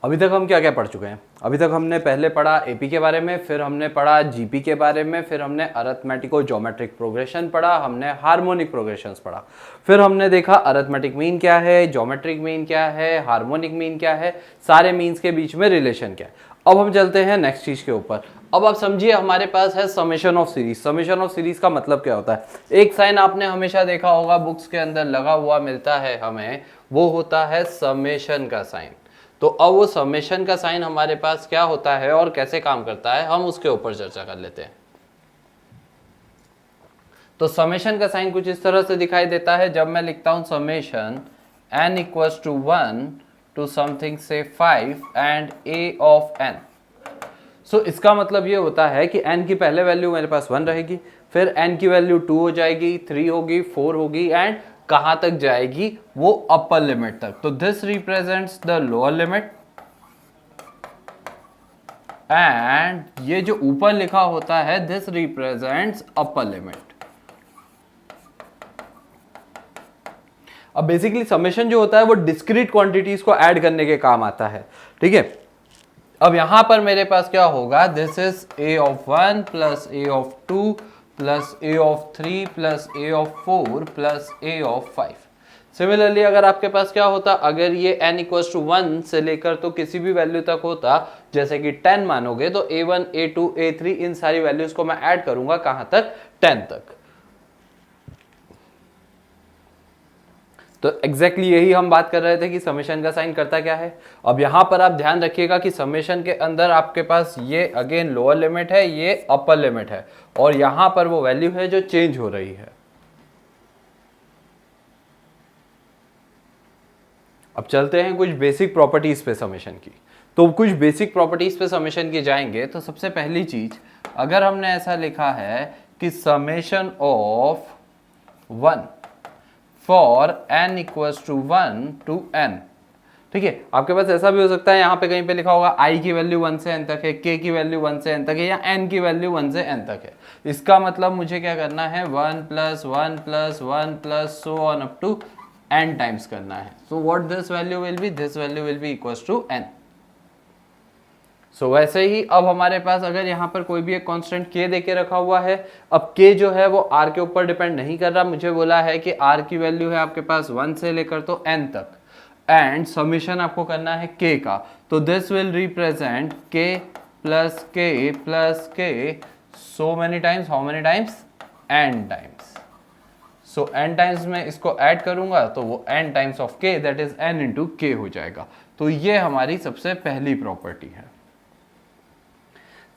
अभी तक हम क्या क्या पढ़ चुके हैं? अभी तक हमने पहले पढ़ा एपी के बारे में, फिर हमने पढ़ा जीपी के बारे में, फिर हमने अरिथमेटिको ज्योमेट्रिक प्रोग्रेशन पढ़ा, हमने हार्मोनिक प्रोग्रेशंस पढ़ा, फिर हमने देखा अरिथमेटिक मीन क्या है, ज्योमेट्रिक मीन क्या है, हार्मोनिक मीन क्या है, सारे मीन्स के बीच में रिलेशन क्या है। अब हम चलते हैं नेक्स्ट चीज के ऊपर। अब आप समझिए हमारे पास है summation of series. Summation of series का मतलब क्या होता है? एक साइन आपने हमेशा देखा होगा बुक्स के अंदर लगा हुआ मिलता है हमें, वो होता है समेशन का साइन। तो अब वो समेशन का साइन हमारे पास क्या होता है और कैसे काम करता है, हम उसके ऊपर चर्चा कर लेते हैं। तो समेशन का साइन कुछ इस तरह से दिखाई देता है। जब मैं लिखता हूं summation n equals to 1 to something से 5 and a of n, so इसका मतलब ये होता है कि n की पहले वैल्यू मेरे पास 1 रहेगी, फिर n की वैल्यू 2 हो जाएगी, 3 होगी, 4 होगी, एंड कहां तक जाएगी? वो अपर लिमिट तक। तो this represents the lower limit, and ये जो ऊपर लिखा होता है दिस रिप्रेजेंट्स अपर लिमिट। अब बेसिकली समेशन जो होता है वो डिस्क्रीट क्वांटिटीज को ऐड करने के काम आता है, ठीक है। अब यहां पर मेरे पास क्या होगा? This is a of 1 plus a of 2 plus a of 3 plus a of 4 plus a of 5। Similarly अगर आपके पास क्या होता, अगर ये n इक्वल्स टू 1 से लेकर तो किसी भी वैल्यू तक होता, जैसे कि 10 मानोगे, तो a1 a2 a3 इन सारी वैल्यूज को मैं ऐड करूंगा कहां तक? 10 तक। तो एग्जैक्टली यही हम बात कर रहे थे कि समेशन का साइन करता क्या है। अब यहां पर आप ध्यान रखिएगा कि समेशन के अंदर आपके पास ये अगेन लोअर लिमिट है, ये अपर लिमिट है, और यहां पर वो वैल्यू है जो चेंज हो रही है। अब चलते हैं कुछ बेसिक प्रॉपर्टीज पे समेशन की। तो कुछ बेसिक प्रॉपर्टीज पे समेशन की जाएंगे तो सबसे पहली चीज, अगर हमने ऐसा लिखा है कि summation of 1 for n equals to 1 to n, ठीक है। आपके पास ऐसा भी हो सकता है, यहां पे कहीं पे लिखा होगा i की वैल्यू 1 से n तक है, k की वैल्यू 1 से n तक है, या n की वैल्यू 1 से n तक है। इसका मतलब मुझे क्या करना है? 1 plus 1 plus 1 plus so on up to n times करना है। So what this value will be? This value will be equals to n। So वैसे ही अब हमारे पास अगर यहाँ पर कोई भी एक कांस्टेंट k दे के रखा हुआ है, अब k जो है वो r के ऊपर डिपेंड नहीं कर रहा, मुझे बोला है कि r की वैल्यू है आपके पास 1 से लेकर तो n तक, एंड समीशन आपको करना है k का। तो this will represent k plus k so many times, how many times? n times. So n times में इसको ऐड करूंगा तो वो n times of k, that is n into k हो जाएगा। तो ये हमारी सबसे पहली प्रॉपर्टी है।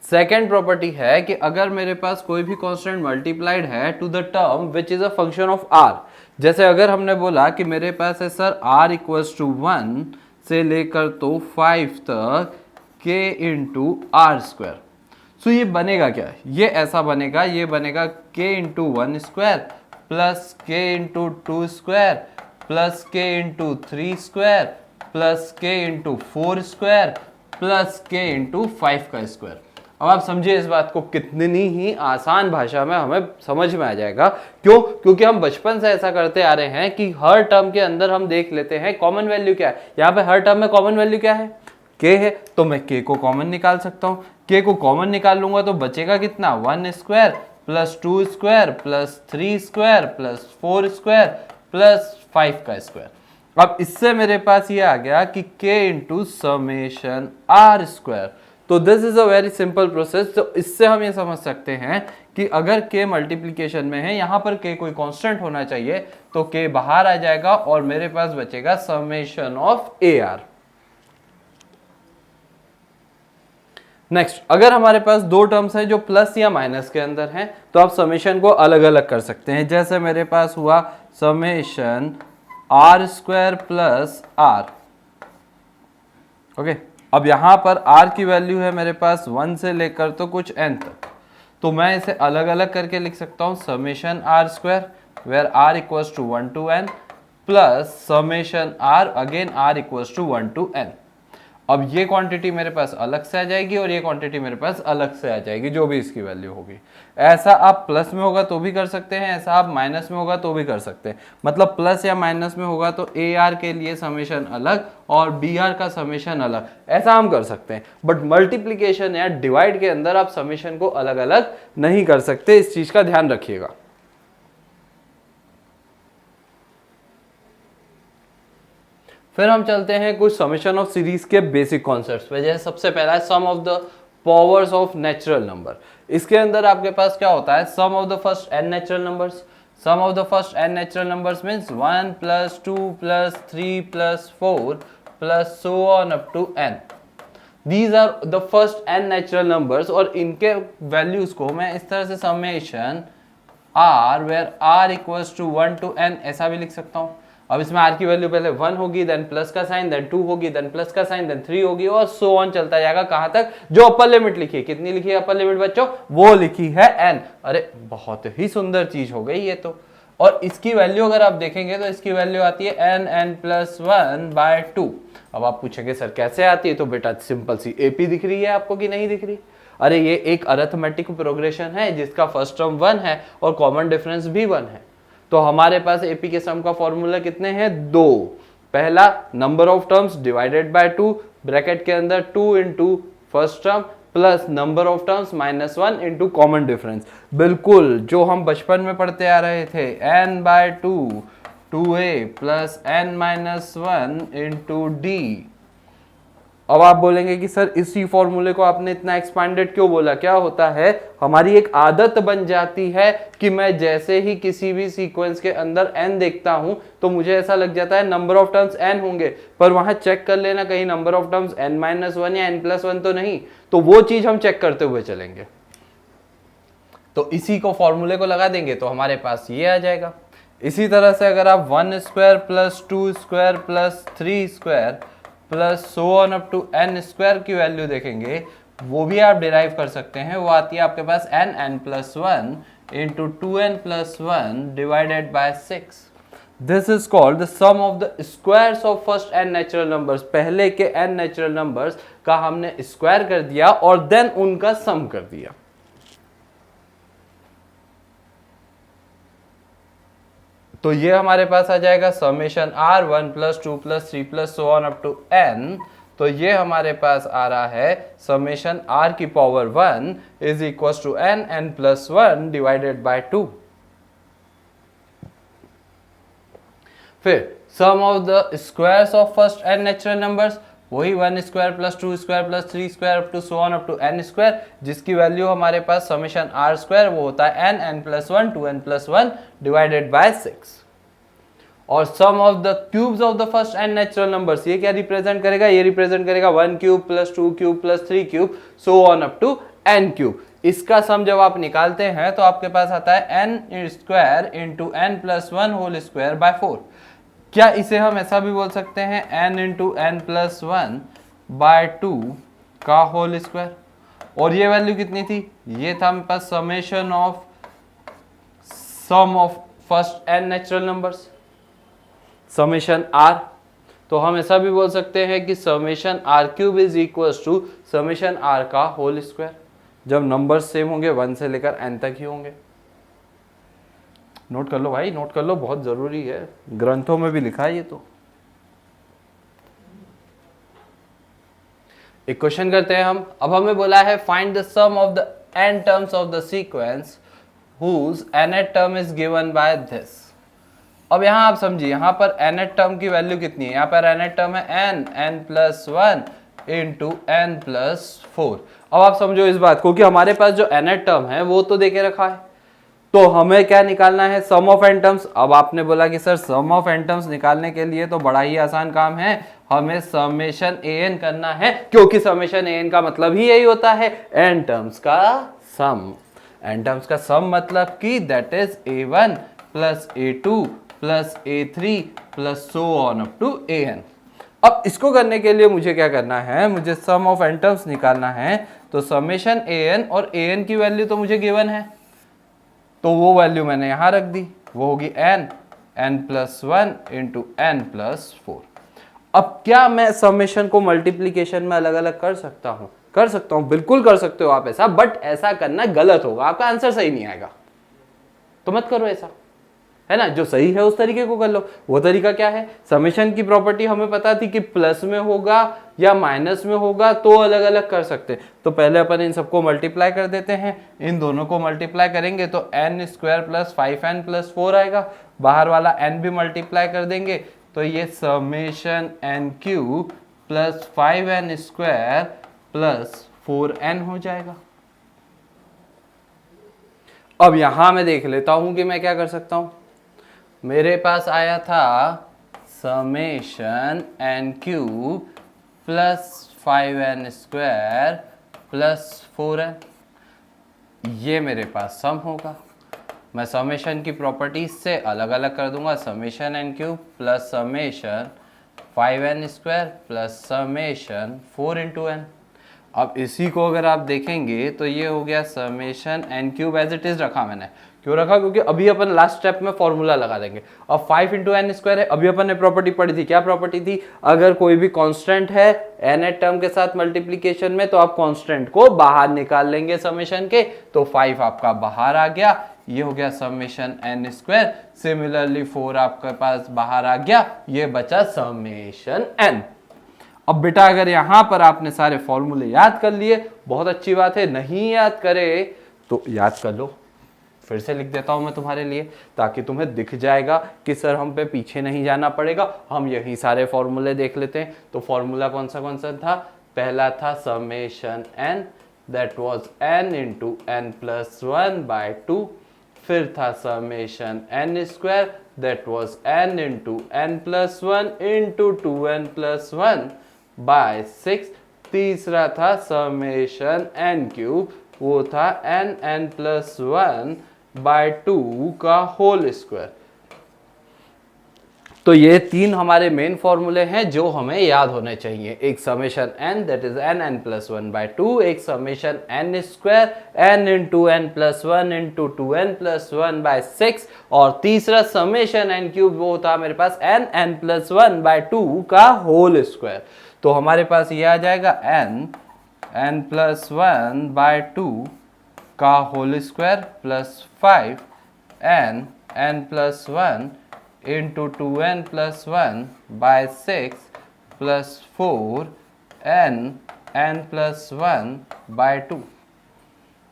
सेकेंड प्रॉपर्टी है कि अगर मेरे पास कोई भी कांस्टेंट मल्टीप्लाइड है to the term which is a function of r, जैसे अगर हमने बोला कि मेरे पास है सर r इक्वल्स टू 1 से लेकर तो 5 तक k इंटू आर स्क्वायर, सो ये बनेगा क्या? ये ऐसा बनेगा, ये बनेगा k into 1 square plus k into 2 square plus k into 3 square plus k into 4 square plus k into 5 का स्क्वायर। अब आप समझिए इस बात को, कितनी ही आसान भाषा में हमें समझ में आ जाएगा। क्यों? क्योंकि हम बचपन से ऐसा करते आ रहे हैं कि हर टर्म के अंदर हम देख लेते हैं कॉमन वैल्यू क्या है। यहाँ पे हर टर्म में कॉमन वैल्यू क्या है? k है, तो मैं k को कॉमन निकाल सकता हूँ। k को कॉमन निकाल लूंगा तो बचेगा कितना? 1 square plus 2 square plus 3 square plus 4 square plus 5 का स्क्वायर। अब इससे मेरे पास ये आ गया कि k into summation r square. तो this is a very simple process. तो इससे हम ये समझ सकते हैं कि अगर k मल्टीप्लीकेशन में है, यहां पर k कोई कांस्टेंट होना चाहिए, तो k बाहर आ जाएगा और मेरे पास बचेगा समेशन ऑफ AR। नेक्स्ट, अगर हमारे पास दो टर्म्स हैं जो प्लस या माइनस के अंदर हैं, तो आप समेशन को अलग अलग कर सकते हैं। जैसे मेरे पास हुआ summation r square plus r, okay. अब यहां पर r की वैल्यू है मेरे पास 1 से लेकर तो कुछ n तक, तो मैं इसे अलग अलग करके लिख सकता हूं summation r square where r equals to 1 to n plus summation r again r equals to 1 to n। अब ये क्वांटिटी मेरे पास अलग से आ जाएगी और ये क्वांटिटी मेरे पास अलग से आ जाएगी, जो भी इसकी वैल्यू होगी। ऐसा आप प्लस में होगा तो भी कर सकते हैं, ऐसा आप माइनस में होगा तो भी कर सकते हैं। मतलब प्लस या माइनस में होगा तो ए आर के लिए समेशन अलग और बी आर का समेशन अलग, ऐसा हम कर सकते हैं। बट मल्टीप्लीकेशन या डिवाइड के अंदर आप समेशन को अलग अलग नहीं कर सकते, इस चीज का ध्यान रखिएगा। फिर हम चलते हैं कुछ समेशन ऑफ सीरीज के बेसिक कॉन्सेप्ट्स पे। जैसे सबसे पहला है sum of the powers of natural number. इसके अंदर आपके पास क्या होता है, sum of the first n natural numbers. Sum of the first n natural numbers means 1 + 2 + 3 + 4 + so on up to n। These are the first n natural numbers और इनके values को मैं इस तरह से summation r where r equals to 1 to n ऐसा भी लिख सकता हूँ। अब इसमें r की वैल्यू पहले 1 होगी, देन प्लस का साइन, देन 2 होगी, देन प्लस का साइन, देन 3 होगी और सो ऑन चलता जाएगा। कहां तक, जो अपर लिमिट लिखी है। कितनी लिखी है अपर लिमिट बच्चों, वो लिखी है n। अरे बहुत ही सुंदर चीज हो गई ये तो। और इसकी वैल्यू अगर आप देखेंगे तो इसकी वैल्यू आती है n+1/2। अब आप पूछेंगे सर कैसे आती है, तो बेटा सिंपल सी एपी दिख रही है आपको कि नहीं दिख रही। अरे ये एक अरिथमेटिक प्रोग्रेशन है जिसका फर्स्ट टर्म 1 है और कॉमन डिफरेंस भी 1 है। तो हमारे पास एपी के सम का फॉर्मूला कितने हैं, 2। पहला number of terms divided by 2, bracket के अंदर 2 × first term plus number of terms -1 × common difference. बिल्कुल जो हम बचपन में पढ़ते आ रहे थे, n/2 2a + n-1 × d। अब आप बोलेंगे कि सर इसी फॉर्मूले को आपने इतना एक्सपांडेड क्यों बोला, क्या होता है, हमारी एक आदत बन जाती है कि मैं जैसे ही किसी भी सीक्वेंस के अंदर n देखता हूं तो मुझे ऐसा लग जाता है नंबर ऑफ टर्म्स n होंगे, पर वहां चेक कर लेना कहीं नंबर ऑफ टर्म्स n-1 या n+1 तो नहीं, तो वो चीज हम चेक करते हुए चलेंगे। तो इसी को फॉर्मूले को लगा देंगे तो हमारे पास ये आ जाएगा। इसी तरह से अगर आप 1² + 2² + 3² plus so on up to n² की वैल्यू देखेंगे, वो भी आप डिराइव कर सकते हैं। वो आती है आपके पास n+1 × 2n+1 divided by 6। This is called the sum of the squares of first n natural numbers. पहले के n नेचुरल नंबर्स का हमने स्क्वायर कर दिया और देन उनका सम कर दिया। तो ये हमारे पास आ जाएगा summation r 1 + 2 + 3 + so on up to n। तो ये हमारे पास आ रहा है समेशन r की पावर 1 = n+1 डिवाइडेड बाय 2। फिर sum of the squares of first n natural numbers, वही 1² + 2² + 3² up to so on up to n², जिसकी वैल्यू हमारे पास समेशन r² वो होता है n+1 2n+1 डिवाइडेड बाय 6। और sum of the cubes of the first n natural numbers, ये क्या रिप्रेजेंट करेगा, ये रिप्रेजेंट करेगा 1³ + 2³ + 3³ so on up to n³। इसका सम जब आप निकालते हैं तो आपके पास आता है n² × n+1² by 4। क्या इसे हम ऐसा भी बोल सकते हैं n × n+1 by 2 का होल स्क्वायर। और ये वैल्यू कितनी थी, ये था हमारे पास summation of sum of first n natural numbers, summation r। तो हम ऐसा भी बोल सकते हैं कि समेशन r³ = समेशन r का होल स्क्वायर। जब नंबर्स सेम होंगे 1 से लेकर n तक ही होंगे। नोट कर लो भाई, नोट कर लो, बहुत जरूरी है, ग्रंथों में भी लिखा है ये तो। एक क्वेश्चन करते हैं हम। अब हमें बोला है find the sum of the n terms of the sequence whose nth term is given by this. अब यहाँ आप समझिए, यहाँ पर nth टर्म की वैल्यू कितनी है, यहाँ पर nth टर्म है n+1 × n+4। अब आप समझो इस बात को कि हमारे पास जो nth टर्म है वो तो देके रखा है, तो हमें क्या निकालना है, सम ऑफ n टर्म्स। अब आपने बोला कि sir sum of n terms निकालने के लिए तो बड़ा ही आसान काम है, हमें समेशन an करना है, क्योंकि समेशन an का मतलब ही यही होता है n टर्म्स का सम। n टर्म्स का सम मतलब कि that is a1 + a2 + a3 + so on up to an। अब इसको करने के लिए मुझे क्या करना है, मुझे सम ऑफ n टर्म्स निकालना है। तो समेशन an और an की वैल्यू तो मुझे गिवन है, तो वो वैल्यू मैंने यहां रख दी, वो होगी n+1 × n+4। अब क्या मैं समेशन को मल्टीप्लीकेशन में अलग अलग कर सकता हूं? कर सकता हूं, बिल्कुल कर सकते हो आप ऐसा, बट ऐसा करना गलत होगा, आपका आंसर सही नहीं आएगा, तो मत करो ऐसा, है ना। जो सही है उस तरीके को कर लो। वो तरीका क्या है? समेशन की प्रॉपर्टी हमें पता थी कि प्लस में होगा या माइनस में होगा, तो अलग अलग कर सकते। तो पहले अपन इन सबको मल्टीप्लाई कर देते हैं। इन दोनों को मल्टीप्लाई करेंगे तो n square plus 5n plus 4 आएगा। बाहर वाला n भी मल्टीप्लाई कर देंगे तो ये summation n cube plus 5n square plus 4n हो जाएगा। अब यहां मैं देख लेता हूं कि मैं क्या कर सकता हूं। मेरे पास आया था summation n cube plus 5n square plus 4n, ये मेरे पास सम होगा। मैं समेशन की प्रॉपर्टीज से अलग अलग कर दूंगा, summation n cube plus summation 5n square plus summation 4 into n। अब इसी को अगर आप देखेंगे तो ये हो गया summation n cube, as it is रखा मैंने। क्यों रखा? क्योंकि अभी अपन लास्ट स्टेप में फॉर्मूला लगा देंगे। अब 5 इंटू एन स्क्वायर है, अभी अपन ने प्रॉपर्टी पढ़ी थी। क्या प्रॉपर्टी थी? अगर कोई भी कांस्टेंट है n टर्म के साथ मल्टीप्लीकेशन में तो आप कांस्टेंट को बाहर निकाल लेंगे समेशन के, तो 5 आपका बाहर आ गया। ये हो गया समेशन n स्क्वायर। सिमिलरली 4 आपके पास बाहर आ गया, ये बचा समेशन n। अब बेटा अगर यहां पर आपने सारे फॉर्मूले याद कर लिए, बहुत अच्छी बात है। नहीं याद करे तो याद कर लो, फिर से लिख देता हूं मैं तुम्हारे लिए, ताकि तुम्हें दिख जाएगा कि सर हम पे पीछे नहीं जाना पड़ेगा, हम यही सारे फॉर्मूले देख लेते हैं। तो फॉर्मूला कौन सा था? पहला था summation n, that was n into n plus 1 by 2। फिर था summation n square, that was n into n plus 1 into 2n plus 1 by 6। तीसरा था समेशन n क्यूब, वो था n प्लस 1 बाय 2 का होल स्क्वायर। तो ये तीन हमारे मेन फॉर्मूले हैं जो हमें याद होने चाहिए। एक summation n that is n plus 1 by 2, एक summation n square n into n plus 1 into 2n plus 1 by 6, और तीसरा समेशन n क्यूब, वो था मेरे पास n प्लस 1 बाय 2 का होल स्क्वायर। तो हमारे पास ये आ जाएगा n प्लस 1 बाय 2 का whole square plus 5 n plus 1 into 2n plus 1 by 6 plus 4 n plus 1 by 2।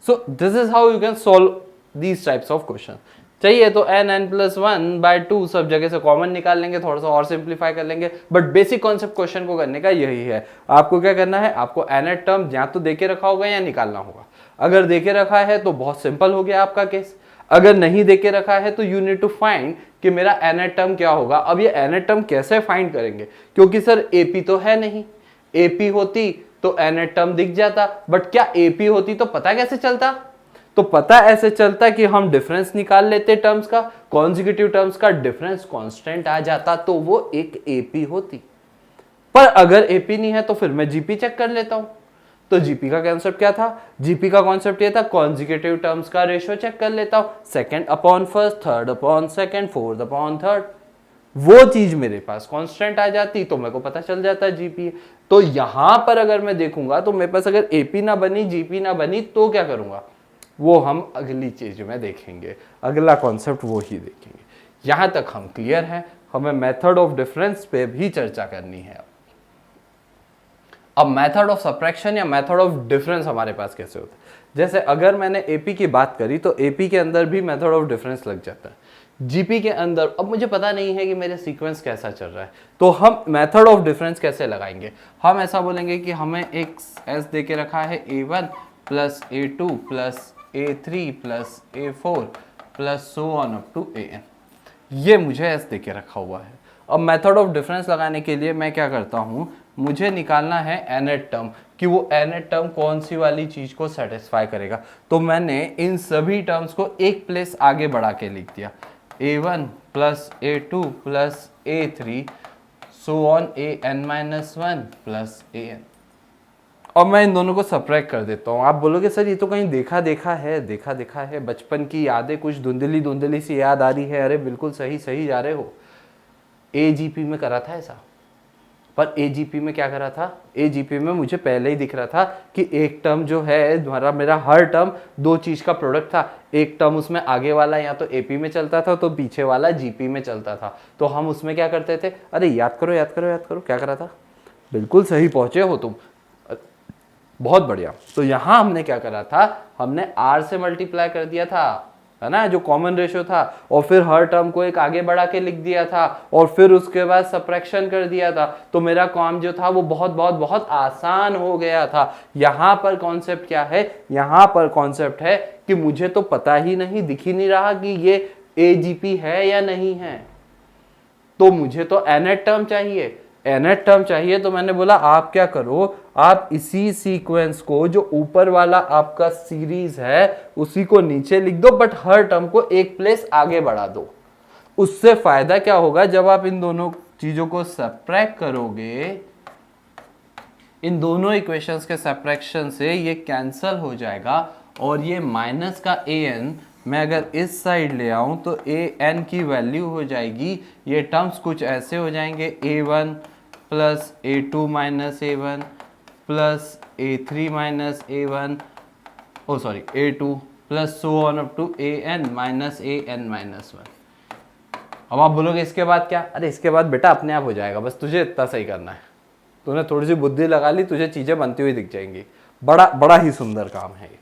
So this is how you can solve these types of question. चाहिए तो n plus 1 by 2 सब जगह से कॉमन निकाल लेंगे, थोड़ा सा और सिंप्लीफाई कर लेंगे, बट बेसिक कॉन्सेप्ट क्वेश्चन को करने का यही है। आपको क्या करना है? आपको n टर्म या तो देके रखा होगा या निकालना होगा। अगर देके रखा है तो बहुत सिंपल हो गया आपका केस। अगर नहीं देके रखा है तो यू नीड टू फाइंड कि मेरा n टर्म क्या होगा। अब ये n टर्म कैसे फाइंड करेंगे? क्योंकि सर AP तो है नहीं, AP होती तो n टर्म दिख जाता, बट क्या AP होती तो पता कैसे चलता? तो पता ऐसे चलता कि हम डिफरेंस निकाल लेते टर्म्स का, कॉन्जिक्यूटिव टर्म्स का डिफरेंस कांस्टेंट आ जाता तो वो एक AP होती। पर अगर AP नहीं है तो फिर मैं GP चेक कर लेता हूं। तो GP का कॉन्सेप्ट क्या था? GP का कॉन्सेप्ट ये था कॉन्जिक्यूटिव टर्म्स का रेशियो चेक कर लेता हूं, second upon first, third upon second, fourth upon third. वो चीज मेरे पास कांस्टेंट आ जाती तो मेरे को पता चल जाता GP। तो यहां पर अगर मैं देखूंगा तो मेरे पास अगर AP ना बनी, GP ना बनी, तो क्या करूंगा वो हम अगली चीज में देखेंगे, अगला कॉन्सेप्ट वो ही देखेंगे। यहां तक हम क्लियर हैं। हमें मेथड ऑफ डिफरेंस पे भी चर्चा करनी है। अब मेथड ऑफ सब्ट्रैक्शन या मेथड ऑफ डिफरेंस हमारे पास कैसे होता है? जैसे अगर मैंने AP की बात करी तो AP के अंदर भी मेथड ऑफ डिफरेंस लग जाता है। GP के अंदर अब मुझे पता नहीं है कि मेरे सीक्वेंस कैसा चल रहा है, तो हम मेथड ऑफ डिफरेंस कैसे लगाएंगे? हम ऐसा बोलेंगे कि हमें एक S दे के रखा है A1 plus A2 plus A3 plus A4 plus so on up to AN। ये मुझे S दे के रखा हुआ है। अब मेथड ऑफ डिफरेंस लगाने के लिए मैं क्या करता हूँ, मुझे निकालना है nth टर्म कि वो nth टर्म कौन सी वाली चीज को सेटिस्फाई करेगा। तो मैंने इन सभी टर्म्स को एक प्लेस आगे बढ़ा के लिख दिया, A1 plus A2 plus A3 so on AN-1 plus AN। अब मैं इन दोनों को सब्ट्रैक्ट कर देता हूँ। आप बोलोगे सर ये तो कहीं देखा देखा है, बचपन की यादें कुछ धुंधली धुंधली सी याद आ रही है। अरे बिल्कुल सही जा रहे हो, AGP में करा था ऐसा, पर एजीपी में क्या करा था, एजीपी में मुझे पहले ही दिख रहा था कि एक टर्म जो है द्वारा मेरा हर टर्म दो चीज का प्रोडक्ट था। एक टर्म उसमें आगे वाला या तो एपी में चलता था तो पीछे वाला जीपी में चलता था। तो हम उसमें क्या करते थे, अरे याद करो याद करो याद करो, क्या करा था, बिल्कुल सही पहुंचे हो तुम, बहुत बढ़िया। तो यहां हमने क्या करा था, हमने आर से मल्टीप्लाई कर दिया था, है ना, जो कॉमन रेशियो था, और फिर हर टर्म को एक आगे बढ़ा के लिख दिया था, और फिर उसके बाद सब्ट्रैक्शन कर दिया था। तो मेरा काम जो था वो बहुत बहुत बहुत आसान हो गया था। यहां पर कॉन्सेप्ट क्या है, यहां पर कॉन्सेप्ट है कि मुझे तो पता ही नहीं, दिख ही नहीं रहा कि ये एजीपी है या नहीं है, तो मुझे तो nth टर्म चाहिए, nth टर्म चाहिए। तो मैंने बोला आप क्या करो, आप इसी सीक्वेंस को जो ऊपर वाला आपका सीरीज है उसी को नीचे लिख दो, बट हर टर्म को एक प्लेस आगे बढ़ा दो। उससे फायदा क्या होगा, जब आप इन दोनों चीजों को सब्ट्रैक्ट करोगे, इन दोनों इक्वेशंस के सब्ट्रैक्शन से ये कैंसल हो जाएगा, और ये माइनस का an मैं अगर इस साइड ले आऊं तो an की वैल्यू हो जाएगी, ये टर्म्स कुछ ऐसे हो जाएंगे, a1 plus a2 minus a1 plus a3 minus a1, oh sorry a2 plus so on up to an minus an minus 1। अब आप बोलोगे इसके बाद क्या, अरे इसके बाद बेटा अपने आप हो जाएगा, बस तुझे इतना सही करना है, तूने थोड़ी सी बुद्धि लगा ली, तुझे चीजें बनती हुई दिख जाएंगी। बड़ा बड़ा ही सुंदर काम है ये।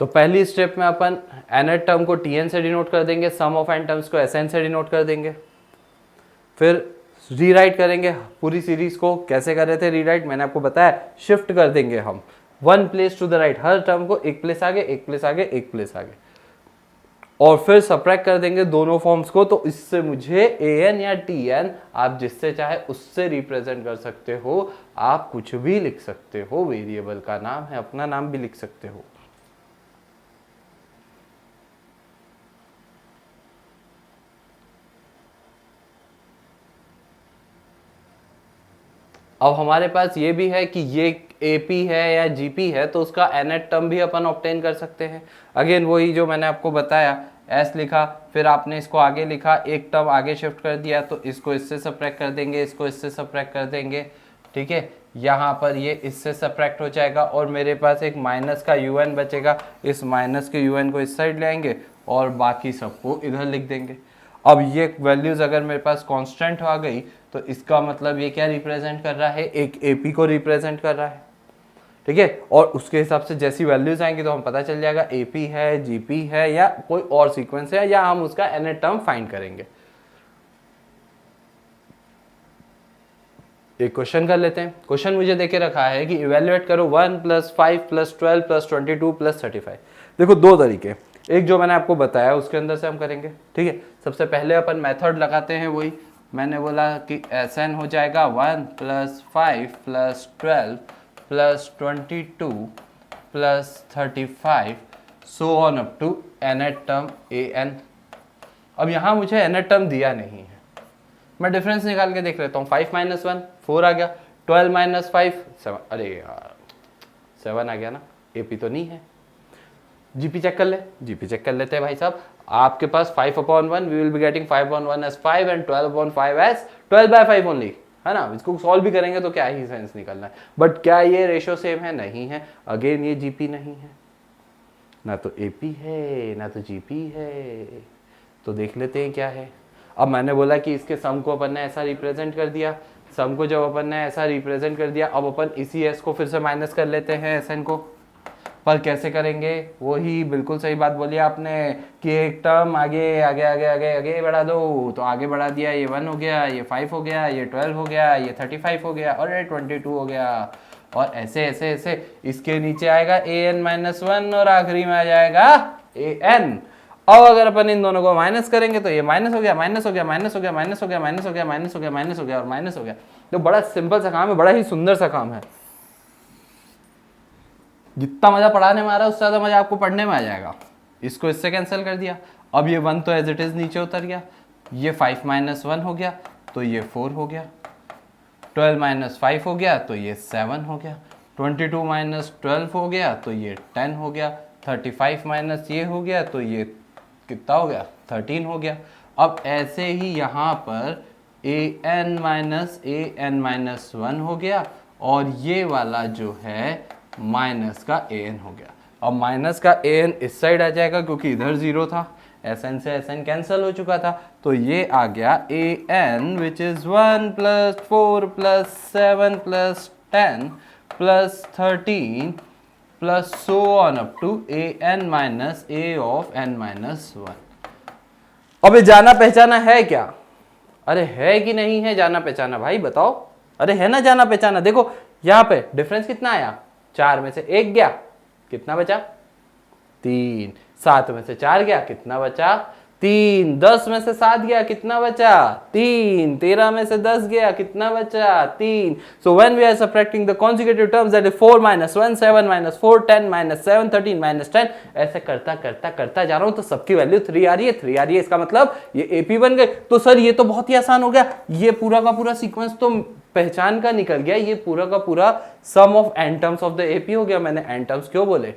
तो पहली स्टेप में अपन nth टर्म को tn से डिनोट कर देंगे, सम ऑफ n टर्म्स को sn से डिनोट कर देंगे, फिर रीराइट करेंगे पूरी सीरीज को। कैसे कर रहे थे रीराइट, मैंने आपको बताया, शिफ्ट कर देंगे हम one place to the right, हर टर्म को एक प्लेस आगे एक प्लेस आगे एक प्लेस आगे, और फिर सब्ट्रैक्ट कर देंगे दोनों फॉर्म्स को। तो इससे मुझे an या tn, आप जिससे चाहे उससे रिप्रेजेंट कर सकते हो, आप कुछ भी लिख सकते हो, वेरिएबल का नाम है, अपना नाम भी लिख सकते हो। अब हमारे पास ये भी है कि ये AP है या GP है, तो उसका nth टर्म भी अपन ऑब्टेन कर सकते हैं। अगेन वही जो मैंने आपको बताया, S लिखा, फिर आपने इसको आगे लिखा, एक टर्म आगे शिफ्ट कर दिया, तो इसको इससे सब्ट्रैक्ट कर देंगे, इसको इससे सब्ट्रैक्ट कर देंगे, ठीक है। यहाँ पर ये इससे सब्ट्रैक्ट हो जाएगा, और मेरे पास एक माइनस का UN बचेगा, इस माइनस के UN को इस साइड ले आएंगे और बाकी सबको इधर लिख देंगे। अब ये वैल्यूज अगर मेरे पास कांस्टेंट आ गई, तो इसका मतलब ये क्या रिप्रेजेंट कर रहा है, एक AP को रिप्रेजेंट कर रहा है, ठीक है। और उसके हिसाब से जैसी वैल्यूज आएंगी तो हम पता चल जाएगा AP है, GP है, या कोई और सीक्वेंस है, या हम उसका nth टर्म फाइंड करेंगे। एक क्वेश्चन कर लेते हैं। क्वेश्चन मुझे देके रखा है कि इवेल्युएट करो 1 + 5 + 12 + 22 + 35। देखो दो तरीके, एक जो मैंने आपको बताया उसके अंदर से हम करेंगे, ठीक है। सबसे पहले अपन मेथड लगाते हैं, वही मैंने बोला कि Sn हो जाएगा 1 + 5 + 12 + 22 + 35 so on up to nth term an। अब यहाँ मुझे nth टर्म दिया नहीं है, मैं डिफरेंस निकाल के देख लेता हूँ। 5 - 1 4 आ गया, 12 - 5 7, अरे यार 7 आ गया ना, AP तो नहीं है। GP चेक कर ले, GP चेक कर लेते हैं भाई साहब। आपके पास 5/1, we will be getting 5/1 as 5 and 12/5 as 12/5 only, है ना। इसको सॉल्व भी करेंगे तो क्या ही सेंस निकलना है। बट क्या ये रेशो सेम है, नहीं है। अगेन ये GP नहीं है, ना तो AP है ना तो GP है, तो देख लेते हैं क्या है। अब मैंने बोला कि इसके सम को अपन ने ऐसा रिप्रेजेंट कर दिया, सम को जब अपन ने ऐसा रिप्रेजेंट कर दिया, अब अपन इसी S को फिर से माइनस कर लेते हैं Sn को। पर कैसे करेंगे, वही बिल्कुल सही बात बोली आपने कि एक टर्म आगे आगे आगे आगे आगे बढ़ा दो, तो आगे बढ़ा दिया, ये 1 हो गया, ये 5 हो गया, ये 12 हो गया, ये 35 हो गया, और ये 22 हो गया, और ऐसे ऐसे ऐसे इसके नीचे आएगा an-1 और आखिरी में आ जाएगा an। अब अगर अपन इन दोनों को माइनस करेंगे तो ये माइनस हो गया, माइनस हो गया, माइनस हो गया, माइनस हो गया, माइनस हो गया, माइनस हो गया, माइनस हो गया और माइनस हो गया। तो बड़ा सिंपल सा काम है, बड़ा ही सुंदर सा काम है। जितना मजा पढ़ाने में आ रहा है उससे ज्यादा मजा आपको पढ़ने में आ जाएगा। इसको इससे कैंसिल कर दिया, अब ये 1 तो एज इट इज नीचे उतर गया, ये 5 - 1 हो गया तो ये 4 हो गया, 12 - 5 हो गया तो ये 7 हो गया, 22 - 12 हो गया तो ये 10 हो गया, 35 माइनस ये हो गया तो ये कितना हो गया, 13 हो गया। अब ऐसे ही यहाँ पर an हो गया, और ये वाला जो है माइनस का an हो गया। अब माइनस का an इस साइड आ जाएगा क्योंकि इधर 0 था, Sn से Sn कैंसिल हो चुका था, तो ये आ गया an which is 1 + 4 + 7 + 10 + 13 plus so on up to an minus a of n minus 1। अबे जाना पहचाना है क्या? अरे है कि नहीं है जाना पहचाना भाई बताओ? अरे है ना जाना पहचाना? देखो यहाँ पे डिफरेंस कितना आया, 4 में से 1 गया, कितना बचा? 3। 7 में से 4 गया, कितना बचा? 3। 10 में से 7 गया, कितना बचा? 3। 13 में से 10 गया, कितना बचा? 3। So when we are subtracting the consecutive terms, that is 4 - 1 7 - 4 10 - 7 13 - 10, ऐसे करता करता करता जा रहा हूं तो सबकी वैल्यू 3 आ रही है, 3 आ रही है, इसका मतलब ये एपी बन गए। तो सर ये तो बहुत ही आसान हो गया, ये पूरा का पूरा सीक्वेंस तो पहचान का निकल गया, ये पूरा का पूरा sum of n terms of the AP हो गया। मैंने एन टर्म्स क्यों बोले?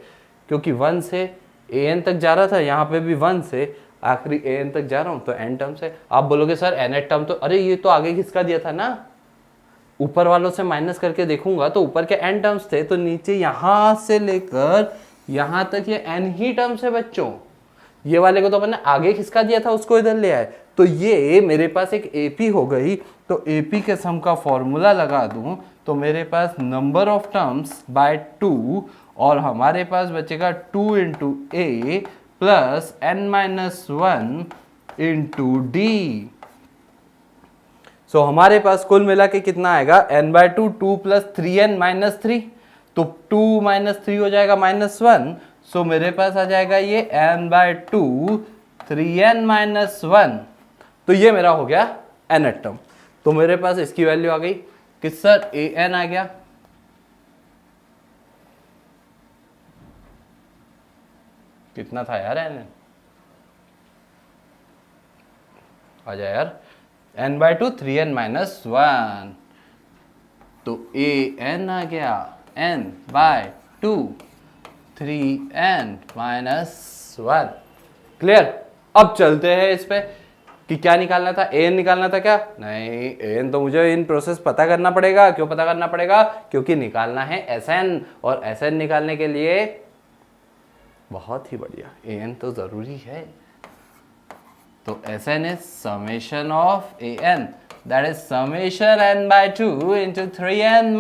क्योंकि 1 से an तक जा रहा था, यहाँ पे भी 1 से आखिरी an तक जा रहा हूं तो n टर्म से। आप बोलोगे सर nth टर्म तो, अरे ये तो आगे किसका दिया था ना, ऊपर वालों से माइनस करके देखूंगा तो ऊपर के n टर्म्स थे, तो नीचे यहां से लेकर यहां तक ये n ही टर्म्स है बच्चों। ये वाले को तो मैंने आगे किसका दिया था उसको इधर ले आए, तो ये मेरे पास एक AP हो गई। तो AP के सम का फॉर्मूला लगा दूं तो मेरे पास नंबर ऑफ टर्म्स बाय 2, और हमारे पास बचेगा 2 × A प्लस n-1 × D। सो हमारे पास कुल मिला के कितना आएगा, n/2 2 + 3n - 3, तो 2 - 3 हो जाएगा -1। सो मेरे पास आ जाएगा ये n/2 3n - 1, तो ये मेरा हो गया nth टर्म। तो मेरे पास इसकी वैल्यू आ गई कि सर an आ गया, कितना था यार n, आ जाए यार, n/2 3n - 1, तो an आ गया n/2 3n - 1। क्लियर? अब चलते हैं इस पे कि क्या निकालना था, an निकालना था क्या? नहीं, an तो मुझे इन प्रोसेस पता करना पड़ेगा। क्यों पता करना पड़ेगा? क्योंकि निकालना है Sn, और Sn निकालने के लिए बहुत ही बढ़िया an तो जरूरी है। तो Sn is summation of an, that is summation n/2 × 3n -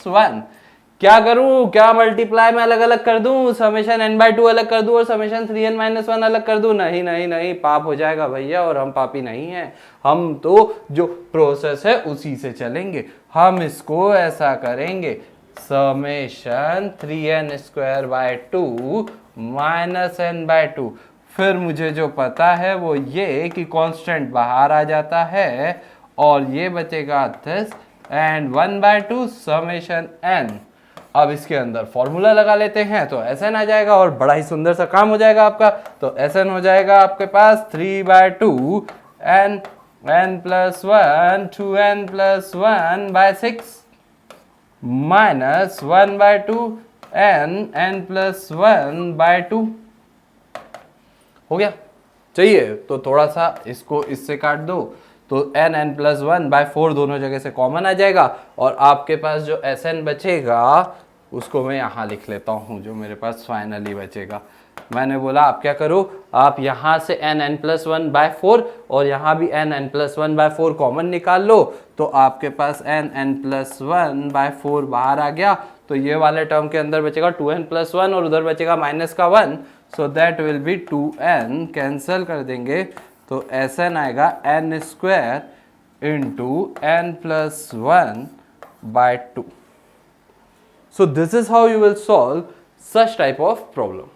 1। क्या करूं, क्या मल्टीप्लाई में अलग अलग कर दूं, समेशन n/2 अलग कर दूं और समेशन 3n - 1 अलग कर दूं? नहीं नहीं नहीं, पाप हो जाएगा भैया, और हम पापी नहीं हैं। हम तो जो प्रोसेस है उसी से चलेंगे। हम इसको ऐसा करेंगे, समेशन 3n² - n/2। फिर मुझे जो पता है वो ये कि कांस्टेंट बाहर आ जाता है, और ये बचेगा दिस, एंड 1/2 समेशन n। अब इसके अंदर फॉर्मूला लगा लेते हैं तो Sn आ जाएगा, और बड़ा ही सुंदर सा काम हो जाएगा आपका। तो Sn हो जाएगा आपके पास 3/2 n + 1 2n + 1/6 minus 1/2 n + 1/2 हो गया। चाहिए तो थोड़ा सा इसको इससे काट दो, तो n + 1/4 दोनों जगह से कॉमन आ जाएगा, और आपके पास जो Sn बचेगा उसको मैं यहाँ लिख लेता हूँ, जो मेरे पास फाइनली बचेगा। मैंने बोला आप क्या करो, आप यहाँ से n + 1/4 और यहाँ भी n + 1/4 कॉमन निकाल लो, तो आपके पास n + 1/4 बाहर आ गया। तो ये वाले टर्म के अंदर बचेगा 2n + 1 और उधर बचेगा -1, so that will be 2n, cancel कर देंगे तो Sn आएगा n² × n + 1/2। So this is how you will solve such type of problem.